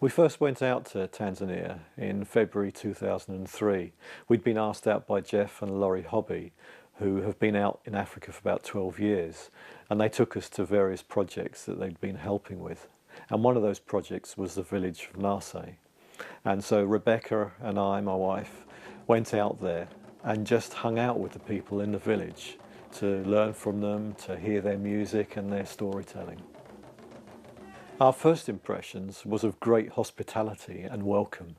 We first went out to Tanzania in February 2003. We'd been asked out by Jeff and Laurie Hobby, who have been out in Africa for about 12 years, and they took us to various projects that they'd been helping with. And one of those projects was the village of Narsé. And so Rebecca and I, my wife, went out there and just hung out with the people in the village to learn from them, to hear their music and their storytelling. Our first impressions was of great hospitality and welcome,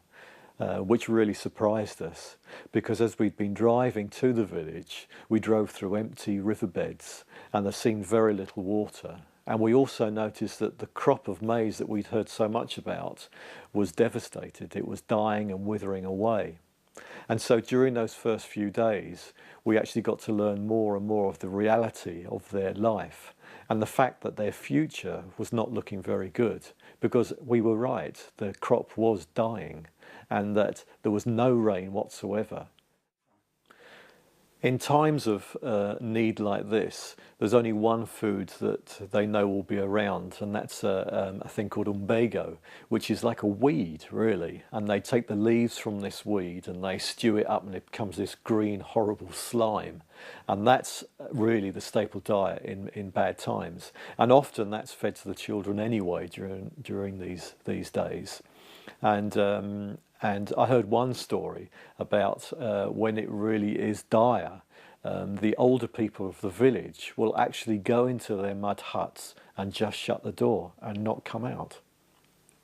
which really surprised us, because as we'd been driving to the village, we drove through empty riverbeds and there seemed very little water. And we also noticed that the crop of maize that we'd heard so much about was devastated. It was dying and withering away. And so during those first few days, we actually got to learn more and more of the reality of their life and the fact that their future was not looking very good, because we were right, the crop was dying and that there was no rain whatsoever. In times of need like this, there's only one food that they know will be around, and that's a thing called umbago, which is like a weed, really. And they take the leaves from this weed and they stew it up and it becomes this green, horrible slime. And that's really the staple diet in bad times. And often that's fed to the children anyway during these days. And I heard one story about when it really is dire, the older people of the village will actually go into their mud huts and just shut the door and not come out.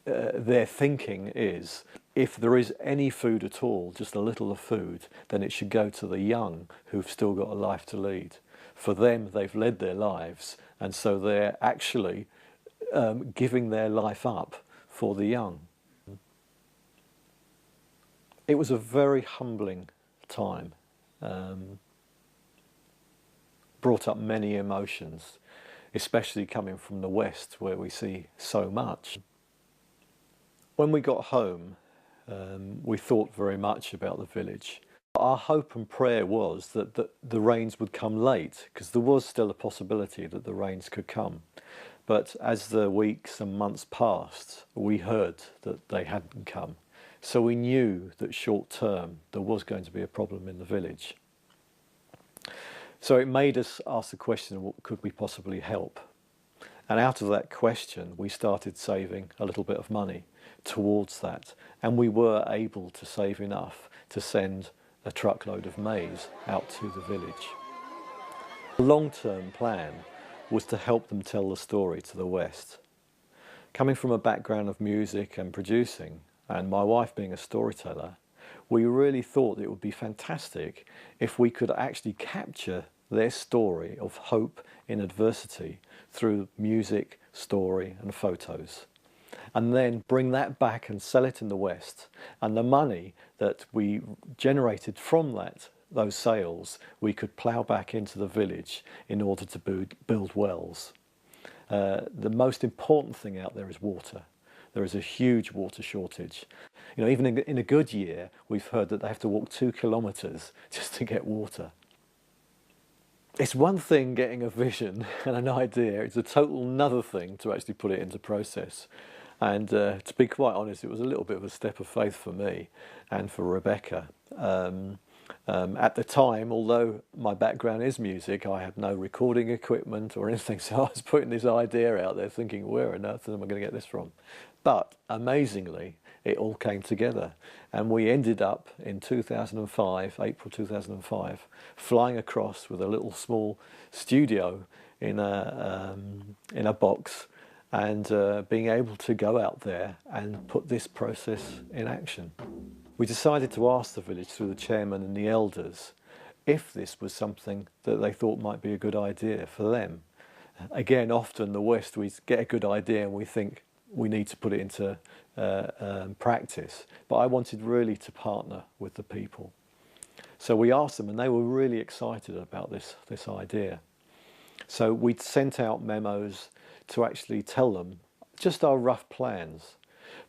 Their thinking is, if there is any food at all, just a little of food, then it should go to the young who've still got a life to lead. For them, they've led their lives, and so they're actually giving their life up for the young. It was a very humbling time, brought up many emotions, especially coming from the West where we see so much. When we got home, we thought very much about the village. Our hope and prayer was that the rains would come late, because there was still a possibility that the rains could come. But as the weeks and months passed, we heard that they hadn't come. So we knew that short term there was going to be a problem in the village. So it made us ask the question, what could we possibly help? And out of that question we started saving a little bit of money towards that, and we were able to save enough to send a truckload of maize out to the village. The long-term plan was to help them tell the story to the West. Coming from a background of music and producing, and my wife being a storyteller, we really thought it would be fantastic if we could actually capture their story of hope in adversity through music, story and photos, and then bring that back and sell it in the West, and the money that we generated from those sales we could plough back into the village in order to build wells. The most important thing out there is water. There is a huge water shortage. You know, even in a good year, we've heard that they have to walk 2 kilometres just to get water. It's one thing getting a vision and an idea, it's a total another thing to actually put it into process. And to be quite honest, it was a little bit of a step of faith for me and for Rebecca. At the time, although my background is music, I had no recording equipment or anything, so I was putting this idea out there thinking, where on earth am I going to get this from? But amazingly, it all came together, and we ended up in 2005, April 2005, flying across with a little small studio in a box, and being able to go out there and put this process in action. We decided to ask the village through the chairman and the elders if this was something that they thought might be a good idea for them. Again, often the West, we get a good idea and we think we need to put it into practice. But I wanted really to partner with the people. So we asked them and they were really excited about this idea. So we'd sent out memos to actually tell them just our rough plans.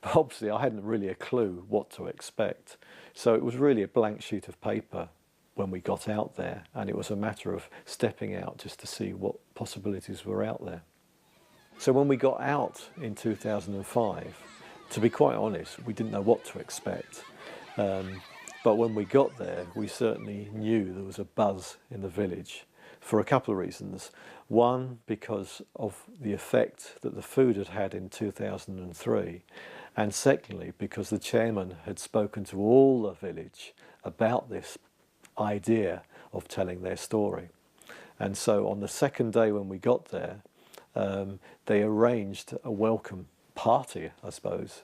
But obviously I hadn't really a clue what to expect. So it was really a blank sheet of paper when we got out there, and it was a matter of stepping out just to see what possibilities were out there. So when we got out in 2005, To be quite honest, we didn't know what to expect. But when we got there, we certainly knew there was a buzz in the village for a couple of reasons. One, because of the effect that the food had had in 2003. And secondly, because the chairman had spoken to all the village about this idea of telling their story. And so on the second day when we got there, they arranged a welcome party, I suppose,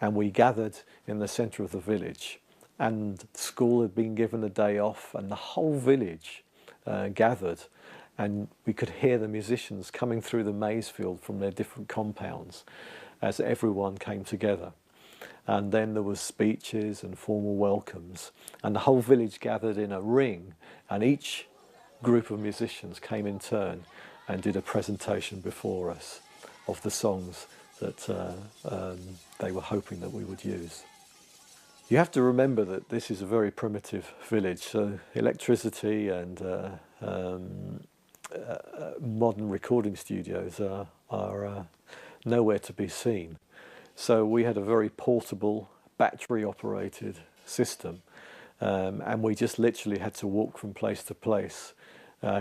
and we gathered in the centre of the village, and school had been given a day off, and the whole village gathered, and we could hear the musicians coming through the maize field from their different compounds as everyone came together. And then there was speeches and formal welcomes, and the whole village gathered in a ring, and each group of musicians came in turn and did a presentation before us of the songs that they were hoping that we would use. You have to remember that this is a very primitive village, so electricity and modern recording studios are nowhere to be seen. So we had a very portable, battery-operated system, and we just literally had to walk from place to place,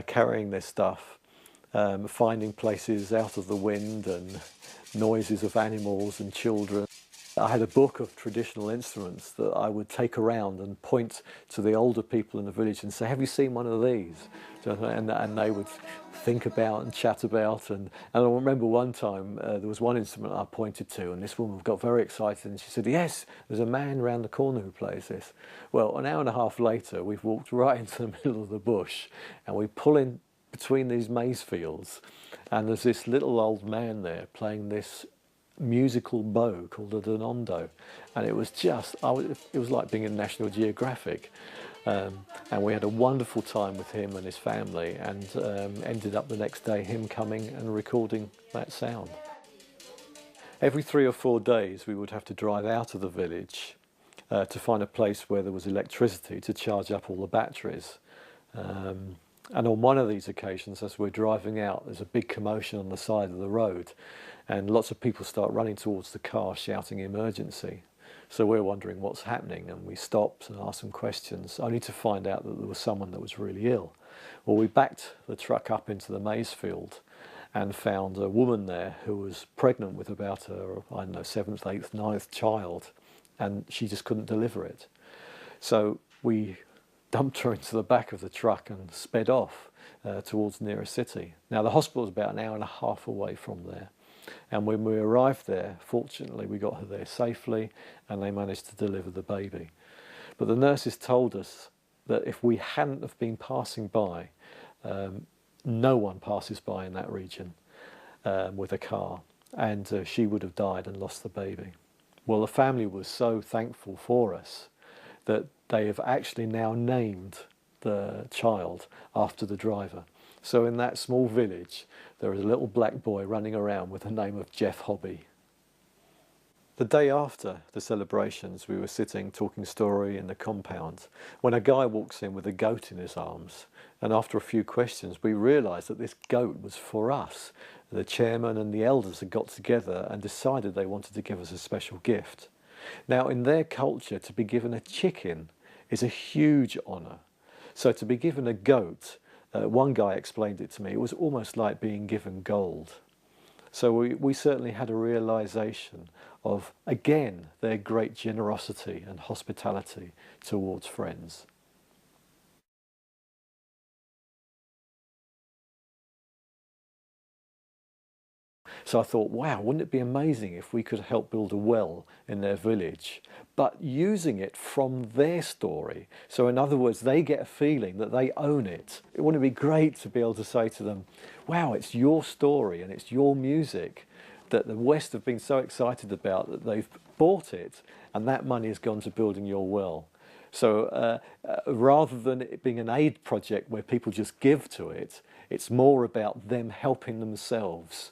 carrying their stuff, finding places out of the wind and noises of animals and children. I had a book of traditional instruments that I would take around and point to the older people in the village and say, have you seen one of these? And they would think about and chat about. And I remember one time there was one instrument I pointed to, and this woman got very excited and she said, yes, there's a man round the corner who plays this. Well, an hour and a half later, we've walked right into the middle of the bush, and we pull in between these maize fields, and there's this little old man there playing this musical bow called a donondo, and it was just, it was like being in National Geographic, and we had a wonderful time with him and his family, and ended up the next day him coming and recording that sound. Every 3 or 4 days we would have to drive out of the village to find a place where there was electricity to charge up all the batteries. And on one of these occasions, as we're driving out, there's a big commotion on the side of the road, and lots of people start running towards the car shouting emergency. So we're wondering what's happening, and we stopped and asked some questions, only to find out that there was someone that was really ill. Well, we backed the truck up into the maize field and found a woman there who was pregnant with about her, I don't know, 7th, 8th, 9th child, and she just couldn't deliver it. So we dumped her into the back of the truck and sped off towards nearer city. Now the hospital was about an hour and a half away from there, and when we arrived there, fortunately we got her there safely and they managed to deliver the baby. But the nurses told us that if we hadn't have been passing by, no one passes by in that region with a car, and she would have died and lost the baby. Well, the family was so thankful for us that they have actually now named the child after the driver. So in that small village, there is a little black boy running around with the name of Jeff Hobby. The day after the celebrations, we were sitting talking story in the compound when a guy walks in with a goat in his arms, and after a few questions we realised that this goat was for us. The chairman and the elders had got together and decided they wanted to give us a special gift. Now, in their culture, to be given a chicken is a huge honour. So to be given a goat, one guy explained it to me, it was almost like being given gold. So we certainly had a realisation of, again, their great generosity and hospitality towards friends. So I thought, wow, wouldn't it be amazing if we could help build a well in their village, but using it from their story. So in other words, they get a feeling that they own it. Wouldn't it be great to be able to say to them, wow, it's your story and it's your music that the West have been so excited about that they've bought it, and that money has gone to building your well. So rather than it being an aid project where people just give to it, it's more about them helping themselves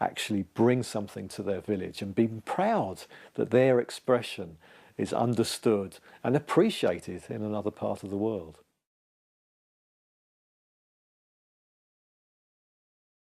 actually bring something to their village and being proud that their expression is understood and appreciated in another part of the world.